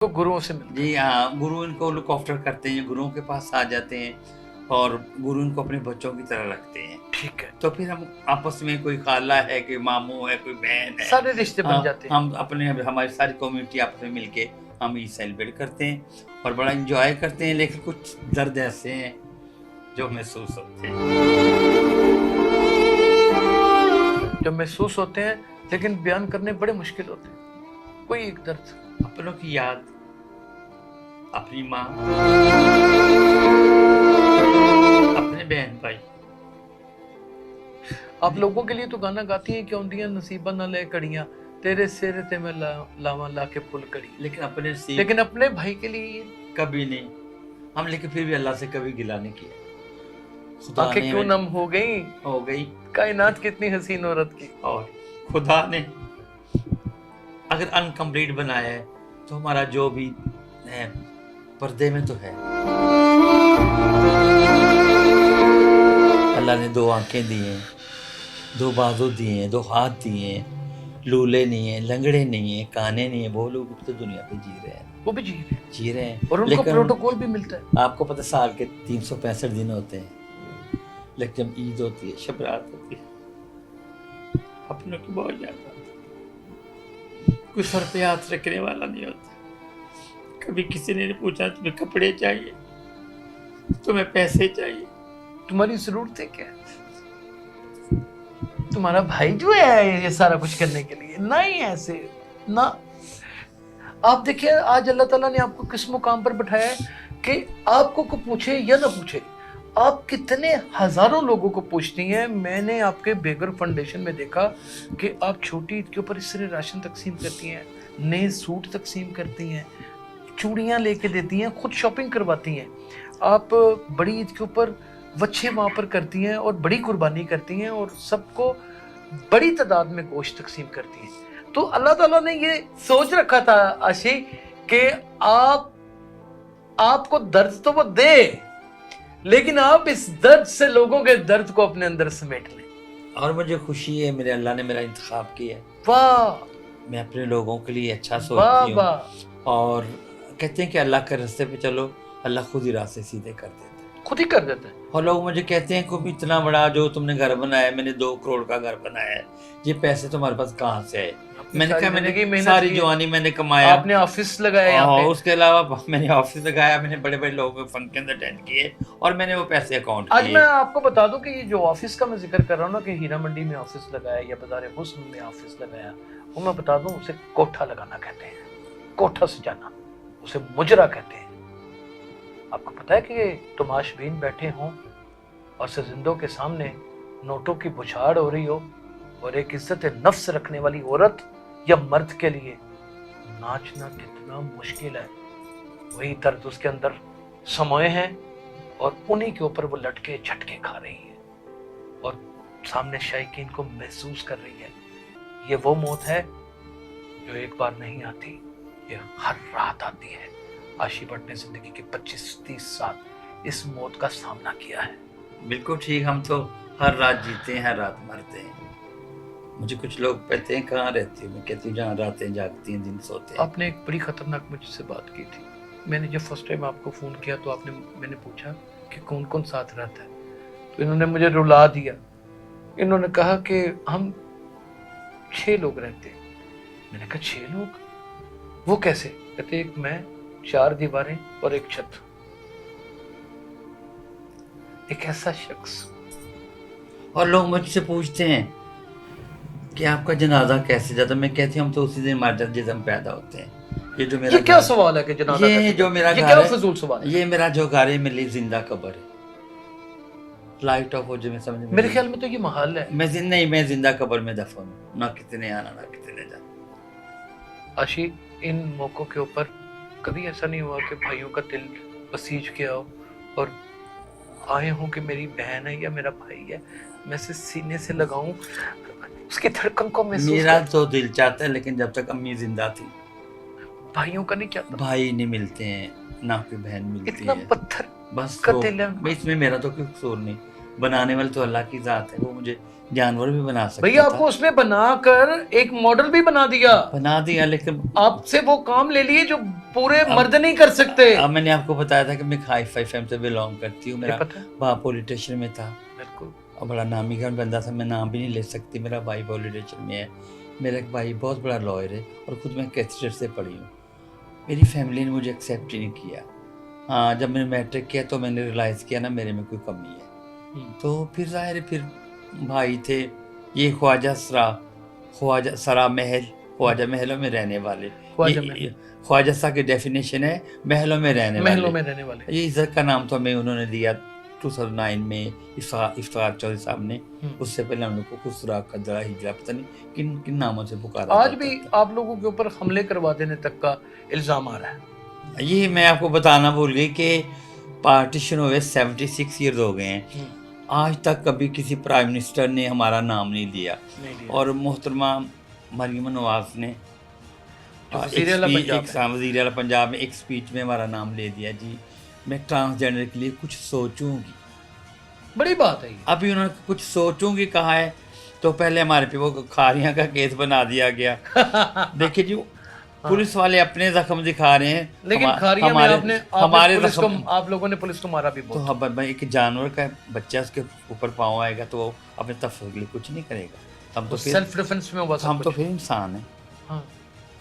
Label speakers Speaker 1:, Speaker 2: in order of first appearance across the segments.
Speaker 1: کو गुरुओं से मिलते
Speaker 2: जी हाँ, गुरु इनको लुक आफ्टर करते हैं, गुरुओं के पास आ जाते हैं और गुरु इनको अपने बच्चों की तरह रखते हैं।
Speaker 1: ठीक है,
Speaker 2: तो फिर हम आपस में कोई खाला है, कोई मामू है, कोई बहन है,
Speaker 1: सारे रिश्ते बन जाते हैं।
Speaker 2: हम अपने हमारी सारी कम्युनिटी आपस में मिलके हम ईद सेलिब्रेट करते हैं और बड़ा इंजॉय करते हैं। लेकिन कुछ दर्द ऐसे हैं जो महसूस होते हैं।
Speaker 1: जो महसूस होते हैं लेकिन बयान करने बड़े मुश्किल होते हैं। कोई एक दर्द,
Speaker 2: अपनों की याद, अपनी माँ, अपने बहन भाई।
Speaker 1: आप लोगों के लिए तो गाना गाती हैं कि औंदियां नसीबा न ले कड़ियां, तेरे सिर ते मैं लावा ला के पुल कड़ी, लेकिन अपने भाई के लिए
Speaker 2: कभी नहीं हम, लेकिन फिर भी अल्लाह से कभी गिला नहीं किया।
Speaker 1: आंखें क्यों नम हो गई, कायनात कितनी हसीन औरत की।
Speaker 2: और खुदा ने अगर अनकम्प्लीट बनाया है तो हमारा जो भी है पर्दे में तो है। अल्लाह ने 2 आंखें दी हैं, 2 बाजू दिए हैं, 2 हाथ दिए हैं, लूले नहीं है, लंगड़े नहीं है, काने नहीं है। वो लोग तो दुनिया पे जी रहे हैं,
Speaker 1: वो भी जी रहे हैं और उनको
Speaker 2: लेकिन
Speaker 1: प्रोटोकॉल भी मिलता है।
Speaker 2: आपको पता साल के 365 दिन होते हैं, लेकिन जब ईद होती है, शब रात होती है, अपनों की बहुत याद आती है। कोई सर पे हाथ रखने वाला नहीं होता। कभी किसी ने पूछा तुम्हें कपड़े चाहिए, तुम्हें पैसे चाहिए,
Speaker 1: तुम्हारी जरूरत है क्या? तुम्हारा भाई जो है ये सारा कुछ करने के लिए, नहीं ऐसे ना। आप देखिए आज अल्लाह ताला ने आपको किस मुकाम पर बैठाया है कि आपको को पूछे या ना पूछे, आप कितने हजारों लोगों को पूछती हैं। मैंने आपके बेगर फाउंडेशन में देखा कि आप छोटी ईद के ऊपर इस तरह राशन तकसीम करती हैं, नए सूट तकसीम करती हैं, चूड़ियां लेके देती हैं, खुद शॉपिंग करवाती हैं। आप बड़ी ईद के ऊपर वच्छे वहाँ पर करती हैं और बड़ी कुर्बानी करती हैं और सबको बड़ी तादाद में गोश्त तकसीम करती हैं। तो अल्लाह ताला ने ये सोच रखा था आशी कि आपको दर्द तो वो दे, लेकिन आप इस दर्द से लोगों के दर्द को अपने अंदर समेट लें।
Speaker 2: और मुझे खुशी है मेरे अल्लाह ने मेरा इंतखाब किया है।
Speaker 1: वाह,
Speaker 2: मैं अपने लोगों के लिए अच्छा
Speaker 1: वाह
Speaker 2: सोचती
Speaker 1: वाह।
Speaker 2: हूँ और कहते हैं कि अल्लाह के रास्ते पे चलो, अल्लाह खुद ही रास्ते सीधे कर देता है।
Speaker 1: खुद ही कर देते हैं।
Speaker 2: और लोग मुझे कहते हैं कि इतना बड़ा जो तुमने घर बनाया है, मैंने 2 करोड़ का घर बनाया है, ये पैसे तुम्हारे पास कहाँ से आए? मैंने कहा मैंने सारी जवानी मैंने कमाया,
Speaker 1: आपने ऑफिस लगाया यहाँ पे,
Speaker 2: उसके अलावा मैंने ऑफिस लगाया, मैंने बड़े बड़े लोगों के फंक्शन अटेंड किए और मैंने वो पैसे अकाउंट
Speaker 1: आज
Speaker 2: किए।
Speaker 1: मैं आपको बता दूं कि ये जो ऑफिस का मैं जिक्र कर रहा हूँ ना कि हीरा मंडी में ऑफिस लगाया या बाजार हुस्न में ऑफिस लगाया, वो मैं बता दूं उसे कोठा लगाना कहते हैं, कोठा सजाना, उसे मुजरा कहते हैं। आपको पता है कि तमाशबीन बैठे हों और सजिंदों के सामने नोटों की बुछाड़ हो रही हो और एक इज्जत नफ्स रखने वाली औरत या मर्द के लिए नाचना कितना मुश्किल है, वही दर्द उसके अंदर समाये हैं और उन्हीं के ऊपर वो लटके झटके खा रही है और सामने शायकीन को महसूस कर रही है। ये वो मौत है जो एक बार नहीं आती, ये हर रात आती है। आशी भट्ट ने जिंदगी के 25-30 साल इस मौत का सामना किया है।
Speaker 2: बिल्कुल ठीक, हम तो हर रात जीते हैं, हर रात मरते हैं। मुझे कुछ लोग कहते हैं कहाँ रहती हो, मैं कहती हूँ जहाँ रातें जागती हैं दिन सोते हैं।
Speaker 1: आपने एक बड़ी खतरनाक मुझसे बात की थी। मैंने जब फर्स्ट टाइम आपको फ़ोन किया तो मैंने पूछा कि कौन कौन साथ रहता है, तो इन्होंने मुझे रुला दिया। इन्होंने कहा कि हम 6 लोग रहते हैं। मैंने कहा 6 लोग, वो कैसे? कहते एक मैं, 4 दीवारें और एक छत। एक ऐसा शख्स।
Speaker 2: और लोग मुझसे पूछते हैं कि आपका जनाजा कैसे जाता? मैं कहती हूँ हम तो उसी दिन मर जाते जिस हम पैदा होते हैं। ये जो मेरा
Speaker 1: क्या सवाल है कि जनाजा
Speaker 2: ये
Speaker 1: कैसे
Speaker 2: जो मेरा
Speaker 1: ये
Speaker 2: घर
Speaker 1: क्या
Speaker 2: है,
Speaker 1: फजूल सवाल है?
Speaker 2: ये मेरा जो घर है मेरे लिए जिंदा कब्र है। लाइट ऑफ हो जाए मैं समझ
Speaker 1: मेरे ख्याल में तो ये महल है।
Speaker 2: मैं जिंदा कब्र में दफन हूँ, ना कितने आना ना कितने जाना।
Speaker 1: आशी, इन मौकों के ऊपर कभी ऐसा नहीं हुआ कि भाइयों का दिल बसीज गया हो और आए हों कि मेरी बहन है या मेरा भाई है, मैं से सीने से लगाऊं, उसकी धड़कन को महसूस
Speaker 2: मेरा तो दिल चाहता है, लेकिन जब तक अम्मी जिंदा थी।
Speaker 1: भाइयों का नहीं चाहता।
Speaker 2: भाई नहीं मिलते हैं, ना कोई बहन मिलती
Speaker 1: इतना
Speaker 2: है,
Speaker 1: पत्थर
Speaker 2: बस
Speaker 1: का
Speaker 2: तो
Speaker 1: दिल है।
Speaker 2: इसमें मेरा तो कोई कसूर नहीं। بنانے والے تو اللہ کی ذات ہے, وہ مجھے جانور بھی بنا سکتا
Speaker 1: بھئی آپ کو اس نے بنا کر ایک ماڈل بھی بنا دیا,
Speaker 2: لیکن
Speaker 1: آپ سے وہ کام لے لیے جو پورے مرد نہیں کر سکتے.
Speaker 2: اب میں نے آپ کو بتایا تھا کہ میں ہائی فائی فیم سے بلونگ کرتی ہوں, میرا باپ پولیٹیشین میں تھا,
Speaker 1: بالکل,
Speaker 2: اور بڑا نامی گھر بندہ تھا, میں نام بھی نہیں لے سکتی, میرا بھائی پولیٹیشین میں ہے, میرا ایک بھائی بہت بڑا لائر ہے, اور خود میں کیسٹر سے پڑھی ہوں. میری فیملی نے مجھے ایکسیپٹ ہی نہیں کیا. ہاں جب میں نے میٹرک کیا تو میں نے ریلائز کیا نا میرے میں کوئی کمی ہے, تو پھر ظاہر ہے پھر بھائی تھے, یہ خواجہ سرا محل, خواجہ محلوں میں رہنے والے, خواجہ سا کی ڈیفینیشن ہے محلوں میں رہنے والے. یہ عزت کا نام تو ہمیں انہوں نے دیا 2009 میں افتخار چودھری صاحب نے, اس سے پہلے ہم لوگ کو خسرا, قدرہ, ہجرا, پتہ نہیں کن کن ناموں سے پکارا.
Speaker 1: آج بھی آپ لوگوں کے اوپر حملے کروا دینے تک کا الزام آ رہا ہے.
Speaker 2: یہ میں آپ کو بتانا بھول گئی کہ پارٹیشن ہوئے 76 ایئرز ہو گئے ہیں, آج تک کبھی کسی پرائم منسٹر نے ہمارا نام نہیں لیا, اور محترمہ مریم نواز نے وزیر اعلیٰ پنجاب میں ایک سپیچ میں ہمارا نام لے دیا. جی میں ٹرانسجینڈر کے لیے کچھ سوچوں گی,
Speaker 1: بڑی بات ہے.
Speaker 2: ابھی انہوں نے کچھ سوچوں گی کہا ہے, تو پہلے ہمارے پہ وہ کھاریاں کا کیس بنا دیا گیا. دیکھیے جی پولیس والے اپنے زخم دکھا رہے ہیں,
Speaker 1: لیکن ہمارے زخم آپ لوگوں نے پولیس کو مارا بھی بہت.
Speaker 2: تو ایک جانور کا بچہ اس کے اوپر پاؤں آئے گا تو وہ اپنے تفریح کے لیے کچھ نہیں کرے گا. ہم تو
Speaker 1: سیلف ڈیفنس میں
Speaker 2: ہم تو پھر انسان ہیں.
Speaker 1: ہاں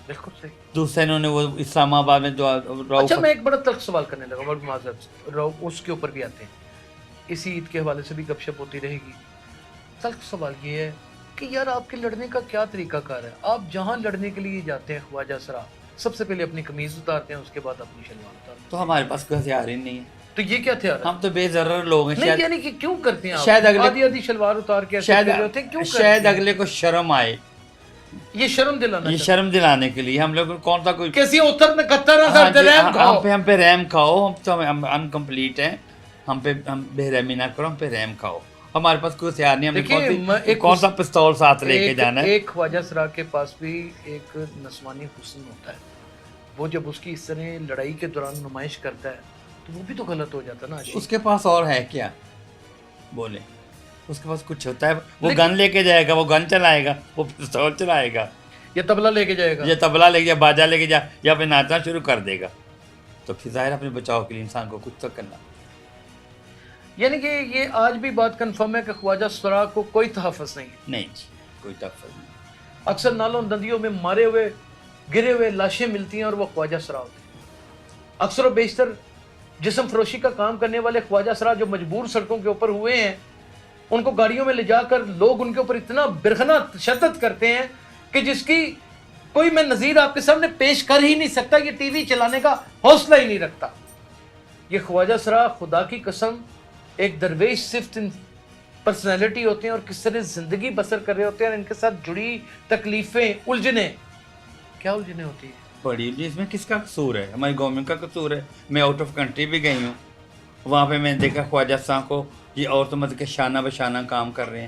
Speaker 1: بالکل صحیح.
Speaker 2: دوسرے انہوں نے وہ اسلام آباد میں
Speaker 1: اچھا میں ایک بڑا تلخ سوال کرنے لگا, بڑا معذرت, اس کے اوپر بھی آتے ہیں, اسی عید کے حوالے سے بھی گپ شپ ہوتی رہے گی. تلخ سوال یہ ہے کہ یار آپ کے لڑنے کا کیا طریقہ کار ہے؟ آپ جہاں لڑنے کے لیے جاتے ہیں خواجہ سرا, سب سے پہلے اپنی قمیض اتارتے ہیں, اس کے بعد اپنی شلوار اتارتے ہیں.
Speaker 2: تو ہمارے پاس کوئی ہتھیار ہی نہیں ہے.
Speaker 1: تو یہ کیا ہتھیار ہے؟
Speaker 2: ہم تو بے ضرر لوگ ہیں.
Speaker 1: یعنی کہ کیوں کرتے ہیں
Speaker 2: شاید
Speaker 1: آدھی شلوار اتار کے
Speaker 2: شاید اگلے کو شرم آئے,
Speaker 1: یہ شرم
Speaker 2: دلانے کے لیے. ہم لوگ کون سا کوئی
Speaker 1: کیسی اوتر نے 71
Speaker 2: ہم پہ رحم کھاؤ, ہم تو انکمپلیٹ ہیں, ہم بے رحمی نہ کرو, ہم پہ رحم کھاؤ. ہمارے پاس کوئی ہتھیار نہیں, ہمیں کون سا پستول ساتھ لے کے جانا ہے.
Speaker 1: ایک خواجہ سرا کے پاس بھی ایک نسوانی حسن ہوتا ہے, وہ جب اس کی اس طرح لڑائی کے دوران نمائش کرتا ہے تو وہ بھی تو غلط ہو جاتا نا.
Speaker 2: اس کے پاس اور ہے کیا بولے, اس کے پاس کچھ ہوتا ہے, وہ گن لے کے جائے گا, وہ گن چلائے گا, وہ پستول چلائے گا,
Speaker 1: یا تبلا لے کے جائے گا,
Speaker 2: یا تبلا لے کے, یا باجا لے کے جا, یا پھر ناچنا شروع کر دے گا. تو پھر ظاہر اپنے بچاؤ کے لیے انسان کو کچھ تو کرنا.
Speaker 1: یعنی کہ یہ آج بھی بات کنفرم ہے کہ خواجہ سرا کو کوئی تحفظ نہیں ہے.
Speaker 2: نہیں جی کوئی تحفظ نہیں.
Speaker 1: اکثر نالوں ندیوں میں مارے ہوئے گرے ہوئے لاشیں ملتی ہیں اور وہ خواجہ سرا ہوتے ہیں. اکثر و بیشتر جسم فروشی کا کام کرنے والے خواجہ سرا جو مجبور سڑکوں کے اوپر ہوئے ہیں, ان کو گاڑیوں میں لے جا کر لوگ ان کے اوپر اتنا برہنہ تشدد کرتے ہیں کہ جس کی کوئی میں نظیر آپ کے سامنے پیش کر ہی نہیں سکتا. یہ ٹی وی چلانے کا حوصلہ ہی نہیں رکھتا. یہ خواجہ سرا خدا کی قسم ایک درویش صفت پرسنالٹی ہوتے ہیں, اور کس طرح زندگی بسر کر رہے ہوتے ہیں, اور ان کے ساتھ جڑی تکلیفیں, الجھنیں, کیا الجھنیں ہوتی ہیں
Speaker 2: بڑی. اس میں کس کا قصور ہے؟ ہماری گورنمنٹ کا قصور ہے. میں آؤٹ آف کنٹری بھی گئی ہوں, وہاں پہ میں نے دیکھا خواجہ صاحب کو یہ عورتوں مطلب کہ شانہ بشانہ کام کر رہے ہیں.